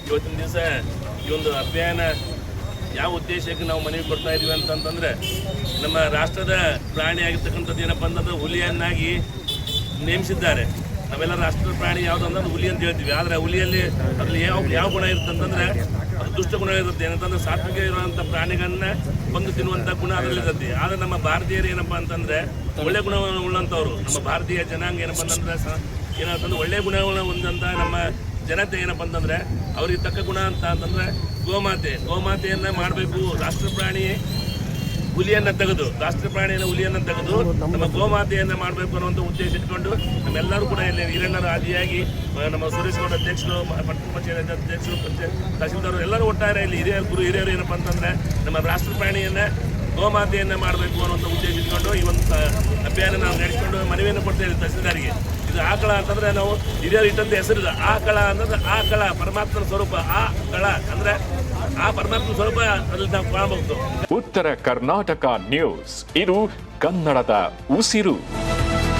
ಇವತ್ತಿನ ದಿವಸ ಈ ಒಂದು ಅಭಿಯಾನ ಯಾವ ಉದ್ದೇಶಕ್ಕೆ ನಾವು ಮನವಿ ಕೊಡ್ತಾ ಇದೀವಿ ಅಂತಂತಂದರೆ, ನಮ್ಮ ರಾಷ್ಟ್ರದ ಪ್ರಾಣಿ ಆಗಿರ್ತಕ್ಕಂಥದ್ದು ಏನಪ್ಪ ಅಂತಂದ್ರೆ ಹುಲಿಯನ್ನಾಗಿ ನೇಮಿಸಿದ್ದಾರೆ. ನಾವೆಲ್ಲ ರಾಷ್ಟ್ರ ಪ್ರಾಣಿ ಯಾವುದು ಅಂದ್ರೆ ಹುಲಿ ಅಂತ ಹೇಳ್ತೀವಿ. ಆದರೆ ಹುಲಿಯಲ್ಲಿ ಅದ್ರಲ್ಲಿ ಯಾವ ಗುಣ ಇರುತ್ತಂತಂದ್ರೆ ಅದು ದುಷ್ಟ ಗುಣ ಇರುತ್ತೆ. ಏನಂತಂದ್ರೆ ಸಾತ್ವಿಕ ಇರುವಂಥ ಪ್ರಾಣಿಗಳನ್ನ ಕೊಂದು ತಿನ್ನುವಂಥ ಗುಣ ಅದರಲ್ಲಿ ಇರುತ್ತೆ. ಆದರೆ ನಮ್ಮ ಭಾರತೀಯರು ಏನಪ್ಪ ಅಂತಂದರೆ ಒಳ್ಳೆ ಗುಣವನ್ನು ಉಳ್ಳಂಥವ್ರು. ನಮ್ಮ ಭಾರತೀಯ ಜನಾಂಗ ಏನಪ್ಪ ಅಂತಂದ್ರೆ ಏನಂತಂದ್ರೆ ಒಳ್ಳೆಯ ಗುಣಗಳನ್ನು ಹೊಂದಂಥ ನಮ್ಮ ಜನತೆ ಏನಪ್ಪ ಅಂತಂದರೆ ಅವ್ರಿಗೆ ತಕ್ಕ ಗುಣ ಅಂತಂದರೆ ಗೋಮಾತೆಯನ್ನು ಮಾಡಬೇಕು. ರಾಷ್ಟ್ರ ಪ್ರಾಣಿ ಹುಲಿಯನ್ನು ತೆಗೆದು ನಮ್ಮ ಗೋಮಾತೆಯನ್ನು ಮಾಡಬೇಕು ಅನ್ನುವಂಥ ಉದ್ದೇಶ ಇಟ್ಕೊಂಡು ನಮ್ಮೆಲ್ಲರೂ ಕೂಡ ಇಲ್ಲಿ ಹಿರಿಯಣ್ಣರ ಆದಿಯಾಗಿ ನಮ್ಮ ಸುರೇಶ್ ಗೌಡ ಅಧ್ಯಕ್ಷರು, ಪಟ್ಟಣ ಪಂಚಾಯತ್ ಅಧ್ಯಕ್ಷರು, ತಹಸೀಲ್ದಾರರು ಎಲ್ಲರೂ ಒಟ್ಟಾರೆ ಇಲ್ಲಿ ಹಿರಿಯರು ಏನಪ್ಪ ಅಂತಂದರೆ ನಮ್ಮ ರಾಷ್ಟ್ರ ಪ್ರಾಣಿಯನ್ನು ಗೋಮಾತೆಯನ್ನು ಮಾಡಬೇಕು ಅನ್ನುವಂಥ ಉದ್ದೇಶ ಇಟ್ಕೊಂಡು ಈ ಒಂದು ಅಭಿಯಾನ ನಾವು ನಡೆಸಿಕೊಂಡು ಮನವಿಯನ್ನು ಕೊಡ್ತೇವೆ ತಹಸೀಲ್ದಾರಿಗೆ. ಇದು ಆಕಳ ಅಂತಂದರೆ ನಾವು ಹಿರಿಯರು ಇಟ್ಟಂತ ಹೆಸರಿಲ್ಲ. ಆಕಳ ಅಂತಂದ್ರೆ ಆಕಳ ಪರಮಾತ್ಮನ ಸ್ವರೂಪ. ಆಕಳ ಅಂದರೆ ಆ ಪರಮಾತ್ಮನ ಸ್ವರೂಪ ಅದ್ರಲ್ಲಿ ನಾವು ಕಾಣಬಹುದು. ಉತ್ತರ ಕರ್ನಾಟಕ ನ್ಯೂಸ್, ಇದು ಕನ್ನಡದ ಉಸಿರು.